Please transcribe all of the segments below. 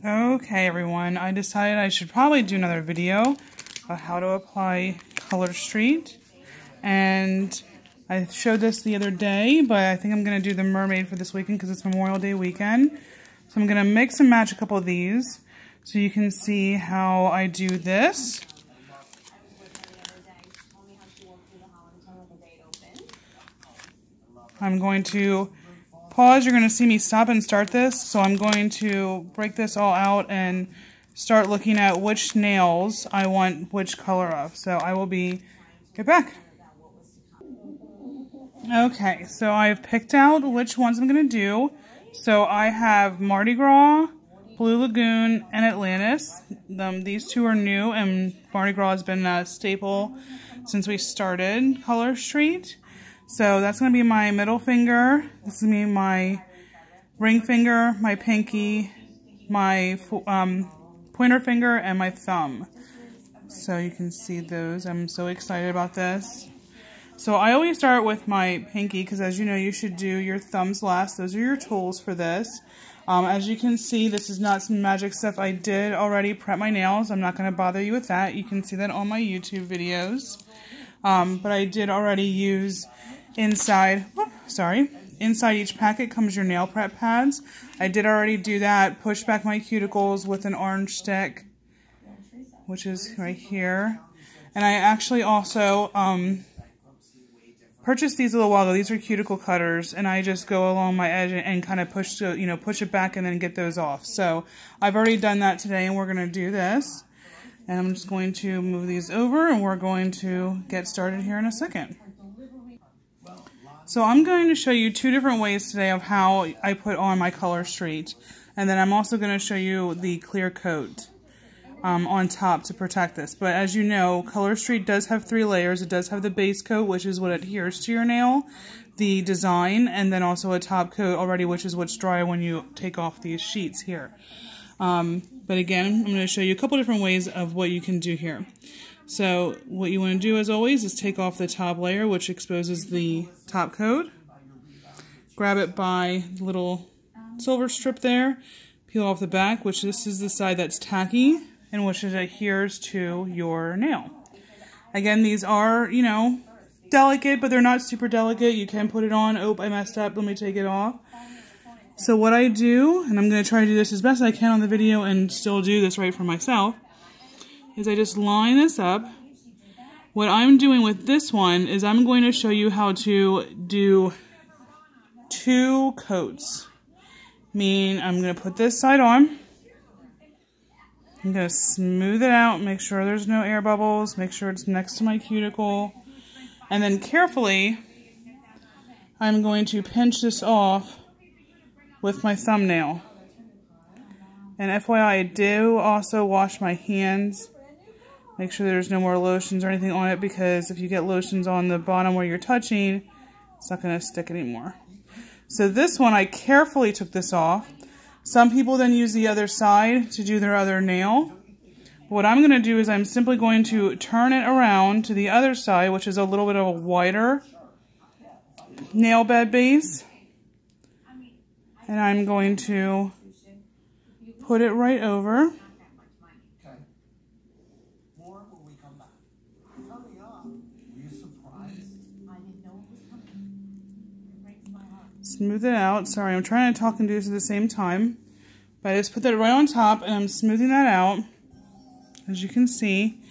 Okay everyone, I decided I should probably do another video about how to apply Color Street, and I showed this the other day, but I think I'm going to do the mermaid for this weekend because it's Memorial Day weekend. So I'm going to mix and match a couple of these so you can see how I do this. I'm going to pause. You're going to see me stop and start this. So I'm going to break this all out and start looking at which nails I want which color of. So I will be right back. Okay, so I've picked out which ones I'm going to do. So I have Mardi Gras, Blue Lagoon, and Atlantis. These two are new, and Mardi Gras has been a staple since we started Color Street. So that's going to be my middle finger. This is going to be my ring finger, my pinky, my pointer finger, and my thumb. So you can see those. I'm so excited about this. So I always start with my pinky because, as you know, you should do your thumbs last. Those are your tools for this. As you can see, this is not some magic stuff. I did already prep my nails. I'm not going to bother you with that. You can see that on my YouTube videos. But I did already use inside each packet comes your nail prep pads. I did already do that. Push back my cuticles with an orange stick, which is right here. And I actually also purchased these a little while ago. These are cuticle cutters, and I just go along my edge and kind of push it back and then get those off. So I've already done that today, and we're going to do this. And I'm just going to move these over, and we're going to get started here in a second. So I'm going to show you two different ways today of how I put on my Color Street. And then I'm also going to show you the clear coat on top to protect this. But as you know, Color Street does have 3 layers. It does have the base coat, which is what adheres to your nail, the design, and then also a top coat already, which is what's dry when you take off these sheets here. But again, I'm going to show you a couple different ways of what you can do here. So what you want to do, as always, is take off the top layer, which exposes the top coat. Grab it by the little silver strip there. Peel off the back, which this is the side that's tacky and which adheres to your nail. Again, these are, you know, delicate, but they're not super delicate. You can put it on. Oh, I messed up. Let me take it off. So what I do, and I'm going to try to do this as best I can on the video and still do this right for myself, is I just line this up. What I'm doing with this one is I'm going to show you how to do 2 coats. Meaning I'm going to put this side on. I'm going to smooth it out, make sure there's no air bubbles, make sure it's next to my cuticle. And then carefully, I'm going to pinch this off with my thumbnail. And FYI, I do also wash my hands. Make sure there's no more lotions or anything on it, because if you get lotions on the bottom where you're touching, it's not going to stick anymore. So this one, I carefully took this off. Some people then use the other side to do their other nail. What I'm going to do is I'm simply going to turn it around to the other side, which is a little bit of a wider nail bed base. And I'm going to put it right over. Smooth it out. Sorry, I'm trying to talk and do this at the same time. But I just put that right on top, and I'm smoothing that out, as you can see.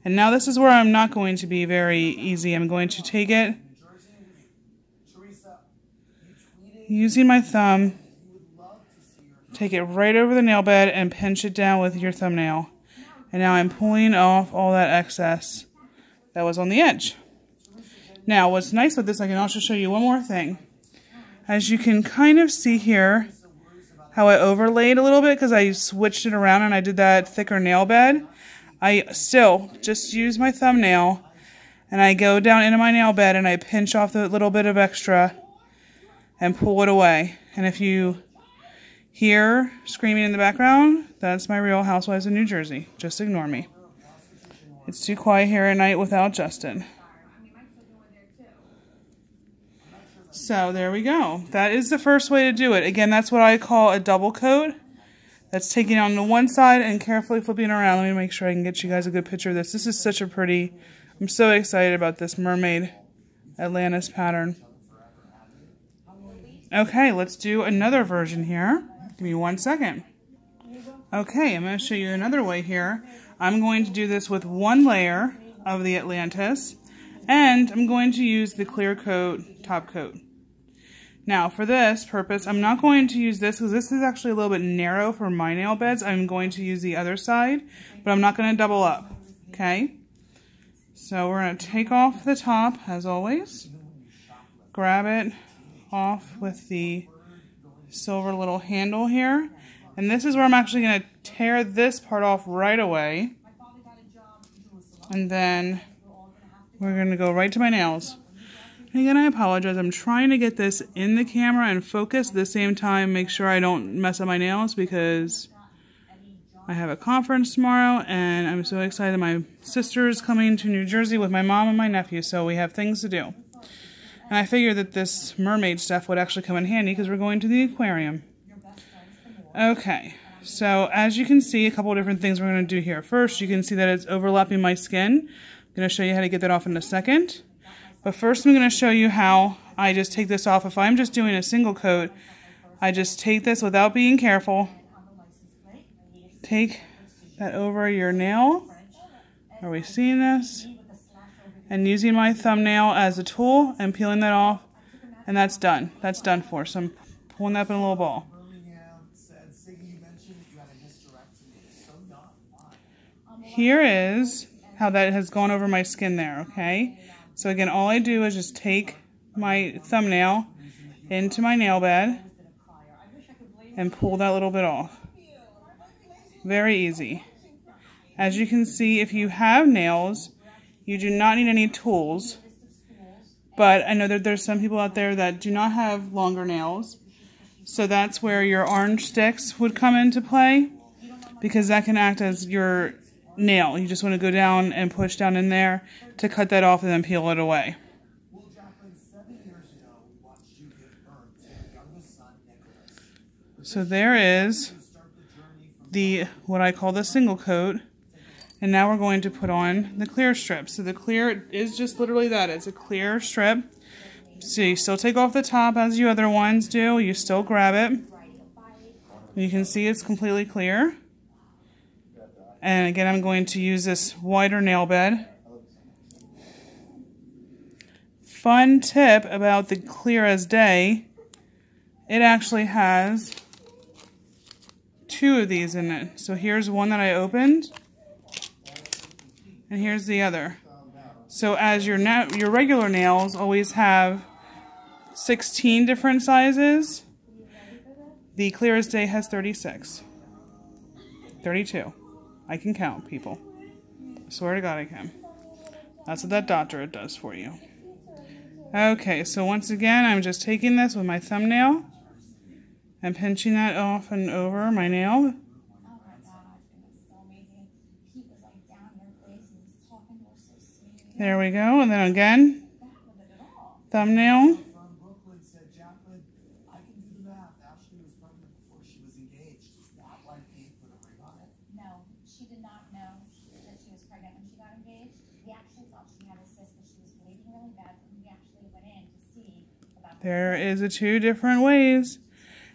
And now this is where I'm not going to be very easy. I'm going to take it, using my thumb, take it right over the nail bed and pinch it down with your thumbnail. And now I'm pulling off all that excess that was on the edge. Now, what's nice with this, I can also show you one more thing. As you can kind of see here, how I overlaid a little bit because I switched it around and I did that thicker nail bed. I still just use my thumbnail and I go down into my nail bed and I pinch off the little bit of extra and pull it away. And if you hear screaming in the background, that's my Real Housewives of New Jersey. Just ignore me. It's too quiet here at night without Justin. So there we go. That is the first way to do it. Again, that's what I call a double coat. That's taking on the one side and carefully flipping around. Let me make sure I can get you guys a good picture of this. This is such a pretty, I'm so excited about this mermaid Atlantis pattern. Okay, let's do another version here. Give me 1 second. Okay, I'm going to show you another way here. I'm going to do this with one layer of the Atlantis, and I'm going to use the clear coat, top coat. Now, for this purpose, I'm not going to use this because this is actually a little bit narrow for my nail beds. I'm going to use the other side, but I'm not going to double up, okay? So we're going to take off the top, as always. Grab it off with the silver little handle here. And this is where I'm actually going to tear this part off right away. And then we're going to go right to my nails. And again, I apologize. I'm trying to get this in the camera and focus at the same time. Make sure I don't mess up my nails because I have a conference tomorrow. And I'm so excited. My sister is coming to New Jersey with my mom and my nephew. So we have things to do. And I figured that this mermaid stuff would actually come in handy because we're going to the aquarium. Okay, so as you can see, a couple of different things we're going to do here. First, you can see that it's overlapping my skin. I'm going to show you how to get that off in a second. But first, I'm going to show you how I just take this off. If I'm just doing a single coat, I just take this without being careful. Take that over your nail. Are we seeing this? And using my thumbnail as a tool and peeling that off. And that's done. That's done for. So I'm pulling that up in a little ball. Here is how that has gone over my skin there, okay? So again, all I do is just take my thumbnail into my nail bed and pull that little bit off. Very easy. As you can see, if you have nails, you do not need any tools. But I know that there's some people out there that do not have longer nails. So that's where your orange sticks would come into play, because that can act as your nail. You just want to go down and push down in there to cut that off and then peel it away. So there is the what I call the single coat, and now we're going to put on the clear strip. So the clear is just literally that. It's a clear strip. So you still take off the top as you other ones do. You still grab it. You can see it's completely clear. And again, I'm going to use this wider nail bed. Fun tip about the Clear as Day, it actually has 2 of these in it. So here's one that I opened, and here's the other. So as your regular nails always have 16 different sizes, the Clear as Day has 36. 32. I can count, people. I swear to God I can. That's what that doctorate does for you. Okay, so once again, I'm just taking this with my thumbnail and pinching that off and over my nail. There we go, and then again, thumbnail. She did not know that she was pregnant when she got engaged. We actually thought she had a cyst, but she was bleeding really bad. And we actually went in to see about There is 2 different ways.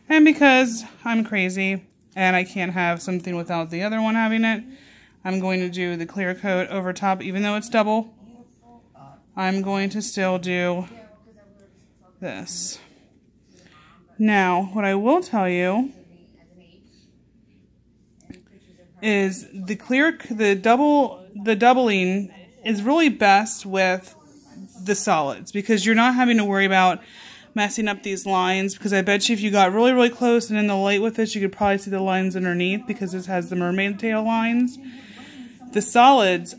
And because I'm crazy and I can't have something without the other one having it, I'm going to do the clear coat over top. Even though it's double, I'm going to still do this. Now, what I will tell you is the doubling is really best with the solids, because you're not having to worry about messing up these lines, because I bet you if you got really, really close and in the light with this, you could probably see the lines underneath, because this has the mermaid tail lines. The solids,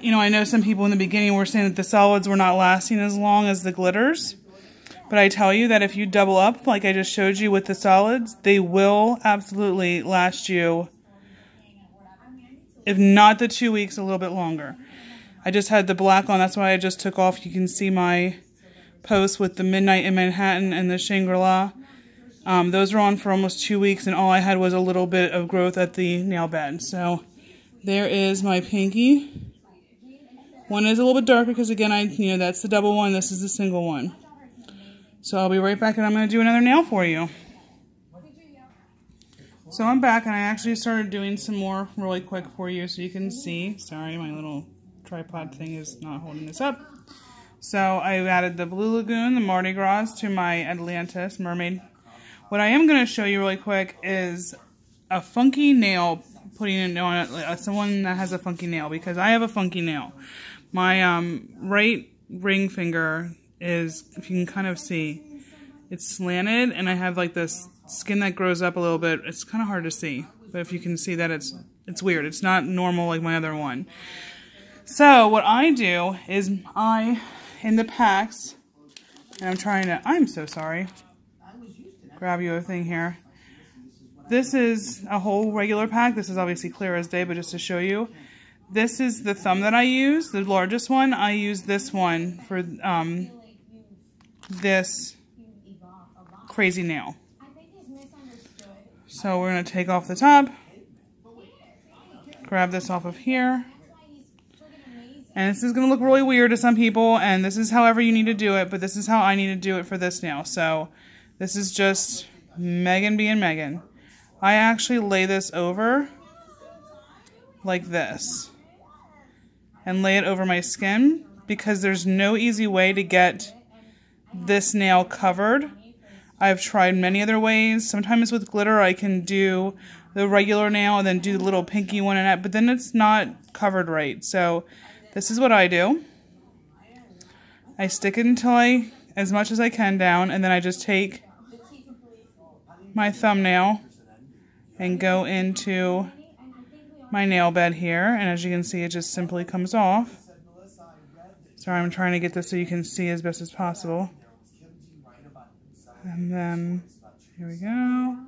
you know, I know some people in the beginning were saying that the solids were not lasting as long as the glitters, but I tell you that if you double up, like I just showed you with the solids, they will absolutely last you, if not the 2 weeks, a little bit longer. I just had the black on, that's why I just took off. You can see my post with the Midnight in Manhattan and the Shangri-La. Those were on for almost 2 weeks, and all I had was a little bit of growth at the nail bed. So there is my pinky. One is a little bit darker because, again, that's the double one. This is the single one. So I'll be right back, and I'm going to do another nail for you. So I'm back, and I actually started doing some more really quick for you so you can see. Sorry, my little tripod thing is not holding this up. So I added the Blue Lagoon, the Mardi Gras, to my Atlantis Mermaid. What I am going to show you really quick is a funky nail, putting it on someone that has a funky nail, because I have a funky nail. My right ring finger is, if you can kind of see, it's slanted, and I have like this skin that grows up a little bit. It's kind of hard to see, but if you can see that, it's weird. It's not normal like my other one. So what I do is in the packs, and I'm so sorry, grab you a thing here. This is a whole regular pack. This is obviously clear as day, but just to show you, this is the thumb that I use, the largest one. I use this one for this crazy nail. So we're going to take off the top, grab this off of here. And this is going to look really weird to some people, and this is however you need to do it, but this is how I need to do it for this nail. So this is just Megan being Megan. I actually lay this over like this and lay it over my skin, because there's no easy way to get this nail covered. I've tried many other ways. Sometimes with glitter I can do the regular nail and then do the little pinky one in it, but then it's not covered right. So this is what I do. I stick it until as much as I can down, and then I just take my thumbnail and go into my nail bed here, and as you can see, it just simply comes off. Sorry, I'm trying to get this so you can see as best as possible. And then, here we go. No,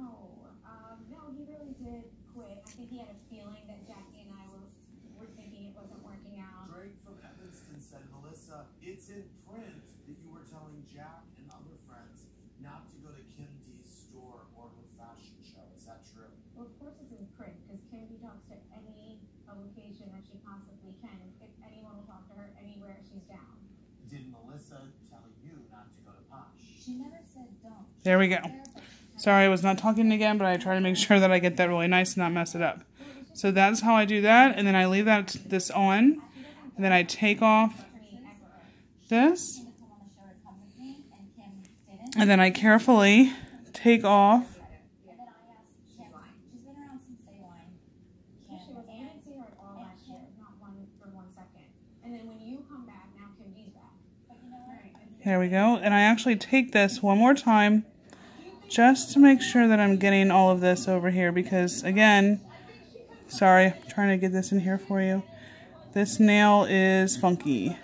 he really did quit. I think he had a feeling that Jackie and I were thinking it wasn't working out. Drake from Evanston said, Melissa, it's in print that you were telling Jack and other friends not to go to Kim D's store or her fashion show. Is that true? Well, of course it's in print, because Kim D talks to any location that she possibly can. If anyone will talk to her anywhere, she's down. Did Melissa tell you not to go to Posh? She never said don't. There we go. Sorry, I was not talking again, but I try to make sure that I get that really nice and not mess it up. So that's how I do that, and then I leave this on, and then I take off this, and then I carefully take off There we go. And I actually take this one more time just to make sure that I'm getting all of this over here, because again, sorry, I'm trying to get this in here for you. This nail is funky.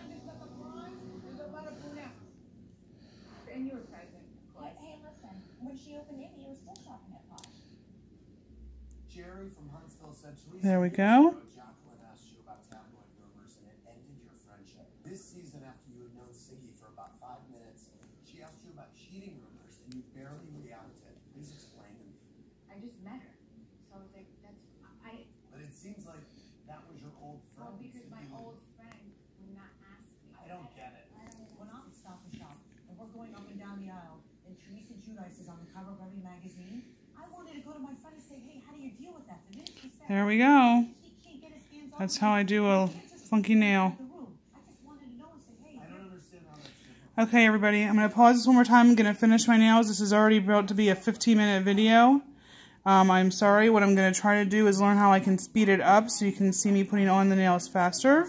There we go. This season, after you had known Siggy for about 5 minutes, she asked you about cheating rumors, and you barely reacted. Please explain to me. I just met her, so like But it seems like that was your old friend. Well, because my old friend would not ask me. I don't get it. When I'm at Stop and Shop, and we're going up and down the aisle, and Teresa Giudice is on the cover of every magazine, I wanted to go to my friend and say, hey, how do you deal with that? The minute she said, There we go. she can't get his hands on That's how I do a funky nail. Okay, everybody, I'm going to pause this one more time. I'm going to finish my nails. This is already about to be a 15-minute video. I'm sorry. What I'm going to try to do is learn how I can speed it up so you can see me putting on the nails faster.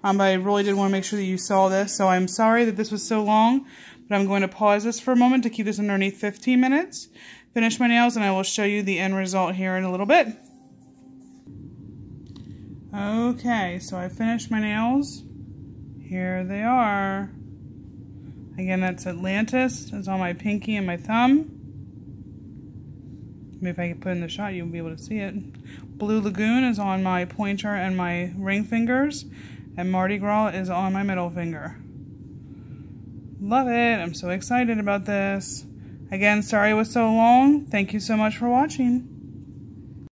But I really did want to make sure that you saw this. So I'm sorry that this was so long, but I'm going to pause this for a moment to keep this underneath 15 minutes. Finish my nails, and I will show you the end result here in a little bit. Okay, so I finished my nails. Here they are. Again, that's Atlantis. It's on my pinky and my thumb. Maybe if I can put in the shot, you'll be able to see it. Blue Lagoon is on my pointer and my ring fingers. And Mardi Gras is on my middle finger. Love it. I'm so excited about this. Again, sorry it was so long. Thank you so much for watching.